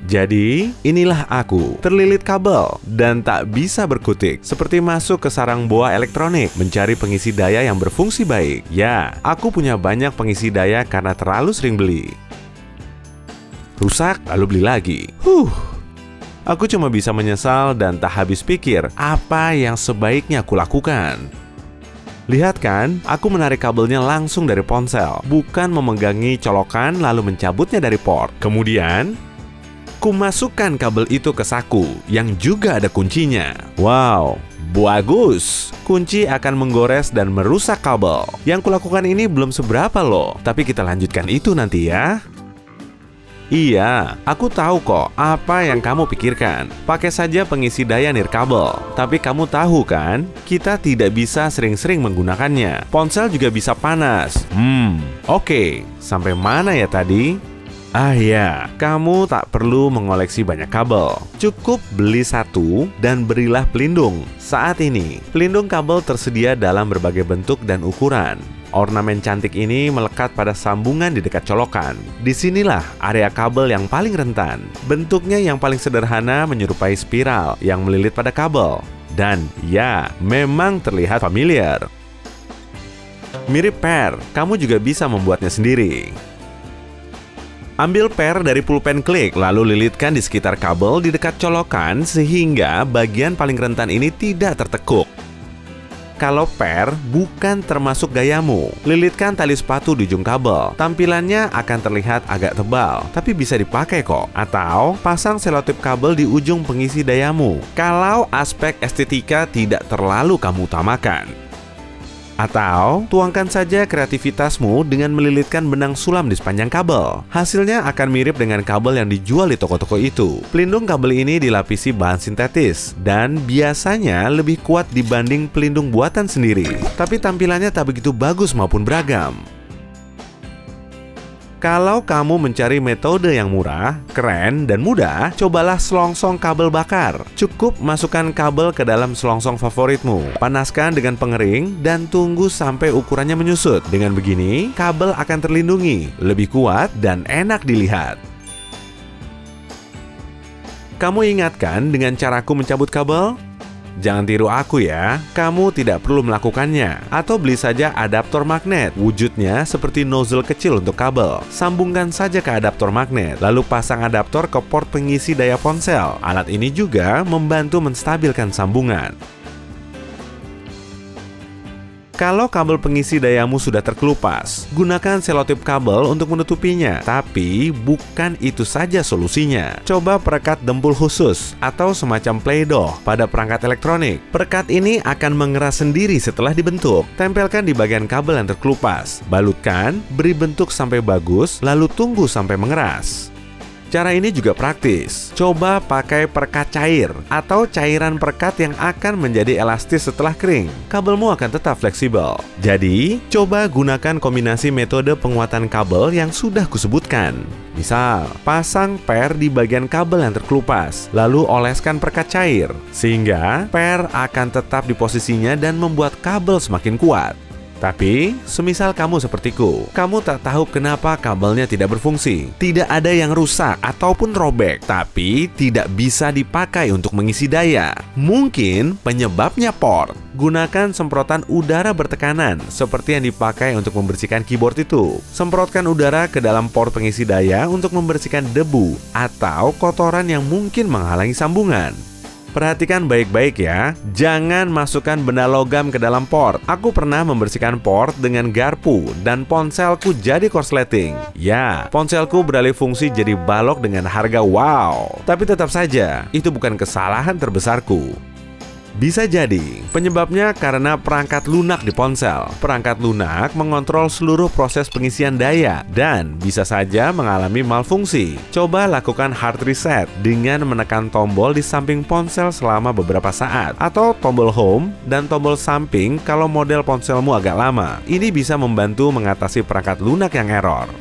Jadi, inilah aku, terlilit kabel dan tak bisa berkutik, seperti masuk ke sarang boa elektronik mencari pengisi daya yang berfungsi baik. Ya, aku punya banyak pengisi daya karena terlalu sering beli. Rusak, lalu beli lagi. Aku cuma bisa menyesal dan tak habis pikir apa yang sebaiknya aku lakukan. Lihat kan, aku menarik kabelnya langsung dari ponsel, bukan memegangi colokan lalu mencabutnya dari port. Kemudian, ku masukkan kabel itu ke saku yang juga ada kuncinya. Wow, bagus! Kunci akan menggores dan merusak kabel. Yang kulakukan ini belum seberapa loh, tapi kita lanjutkan itu nanti ya. Iya, aku tahu kok apa yang kamu pikirkan. Pakai saja pengisi daya nirkabel. Tapi kamu tahu kan, kita tidak bisa sering-sering menggunakannya. Ponsel juga bisa panas. Oke. Sampai mana ya tadi? Ah ya, kamu tak perlu mengoleksi banyak kabel. Cukup beli satu dan berilah pelindung. Saat ini, pelindung kabel tersedia dalam berbagai bentuk dan ukuran. Ornamen cantik ini melekat pada sambungan di dekat colokan. Disinilah area kabel yang paling rentan. Bentuknya yang paling sederhana menyerupai spiral yang melilit pada kabel. Dan ya, memang terlihat familiar. Mirip per, kamu juga bisa membuatnya sendiri. Ambil per dari pulpen klik, lalu lilitkan di sekitar kabel di dekat colokan sehingga bagian paling rentan ini tidak tertekuk. Kalau per bukan termasuk gayamu, lilitkan tali sepatu di ujung kabel. Tampilannya akan terlihat agak tebal, tapi bisa dipakai kok. Atau pasang selotip kabel di ujung pengisi dayamu, kalau aspek estetika tidak terlalu kamu utamakan. Atau tuangkan saja kreativitasmu dengan melilitkan benang sulam di sepanjang kabel. Hasilnya akan mirip dengan kabel yang dijual di toko-toko itu. Pelindung kabel ini dilapisi bahan sintetis dan biasanya lebih kuat dibanding pelindung buatan sendiri. Tapi tampilannya tak begitu bagus maupun beragam. Kalau kamu mencari metode yang murah, keren, dan mudah, cobalah selongsong kabel bakar. Cukup masukkan kabel ke dalam selongsong favoritmu, panaskan dengan pengering, dan tunggu sampai ukurannya menyusut. Dengan begini, kabel akan terlindungi, lebih kuat, dan enak dilihat. Kamu ingat kan dengan caraku mencabut kabel? Jangan tiru aku ya, kamu tidak perlu melakukannya. Atau beli saja adaptor magnet. Wujudnya seperti nozzle kecil untuk kabel. Sambungkan saja ke adaptor magnet, lalu pasang adaptor ke port pengisi daya ponsel. Alat ini juga membantu menstabilkan sambungan. Kalau kabel pengisi dayamu sudah terkelupas, gunakan selotip kabel untuk menutupinya. Tapi bukan itu saja solusinya. Coba perekat dempul khusus atau semacam play-doh pada perangkat elektronik. Perekat ini akan mengeras sendiri setelah dibentuk. Tempelkan di bagian kabel yang terkelupas. Balutkan, beri bentuk sampai bagus, lalu tunggu sampai mengeras. Cara ini juga praktis. Coba pakai perekat cair atau cairan perekat yang akan menjadi elastis setelah kering. Kabelmu akan tetap fleksibel. Jadi, coba gunakan kombinasi metode penguatan kabel yang sudah kusebutkan. Misal, pasang per di bagian kabel yang terkelupas, lalu oleskan perekat cair, sehingga per akan tetap di posisinya dan membuat kabel semakin kuat. Tapi, semisal kamu sepertiku, kamu tak tahu kenapa kabelnya tidak berfungsi. Tidak ada yang rusak ataupun robek, tapi tidak bisa dipakai untuk mengisi daya. Mungkin penyebabnya port. Gunakan semprotan udara bertekanan, seperti yang dipakai untuk membersihkan keyboard itu. Semprotkan udara ke dalam port pengisi daya untuk membersihkan debu atau kotoran yang mungkin menghalangi sambungan. Perhatikan baik-baik ya, jangan masukkan benda logam ke dalam port. Aku pernah membersihkan port dengan garpu dan ponselku jadi korsleting. Ya, ponselku beralih fungsi jadi balok dengan harga wow. Tapi tetap saja, itu bukan kesalahan terbesarku. Bisa jadi penyebabnya karena perangkat lunak di ponsel. Perangkat lunak mengontrol seluruh proses pengisian daya dan bisa saja mengalami malfungsi. Coba lakukan hard reset dengan menekan tombol di samping ponsel selama beberapa saat, atau tombol home dan tombol samping kalau model ponselmu agak lama. Ini bisa membantu mengatasi perangkat lunak yang error.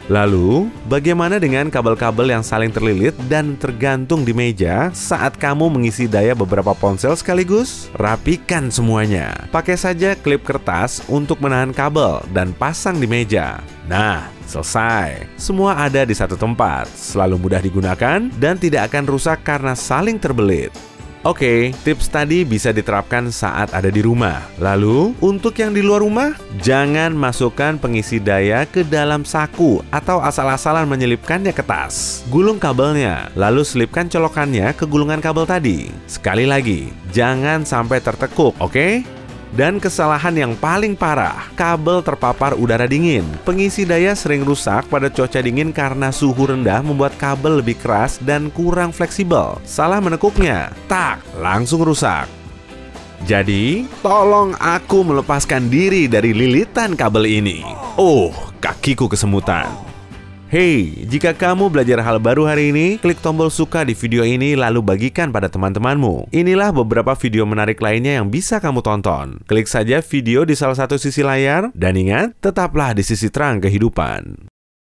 Lalu, bagaimana dengan kabel-kabel yang saling terlilit dan tergantung di meja saat kamu mengisi daya beberapa ponsel sekaligus? Rapikan semuanya. Pakai saja klip kertas untuk menahan kabel dan pasang di meja. Nah, selesai. Semua ada di satu tempat, selalu mudah digunakan dan tidak akan rusak karena saling terbelit. Oke, tips tadi bisa diterapkan saat ada di rumah. Lalu, untuk yang di luar rumah, jangan masukkan pengisi daya ke dalam saku atau asal-asalan menyelipkannya ke tas. Gulung kabelnya, lalu selipkan colokannya ke gulungan kabel tadi. Sekali lagi, jangan sampai tertekuk, oke? Dan kesalahan yang paling parah, kabel terpapar udara dingin. Pengisi daya sering rusak pada cuaca dingin karena suhu rendah membuat kabel lebih keras dan kurang fleksibel. Salah menekuknya, tak, langsung rusak. Jadi, tolong aku melepaskan diri dari lilitan kabel ini. Oh, kakiku kesemutan. Hey, jika kamu belajar hal baru hari ini, klik tombol suka di video ini lalu bagikan pada teman-temanmu. Inilah beberapa video menarik lainnya yang bisa kamu tonton. Klik saja video di salah satu sisi layar, dan ingat, tetaplah di sisi terang kehidupan.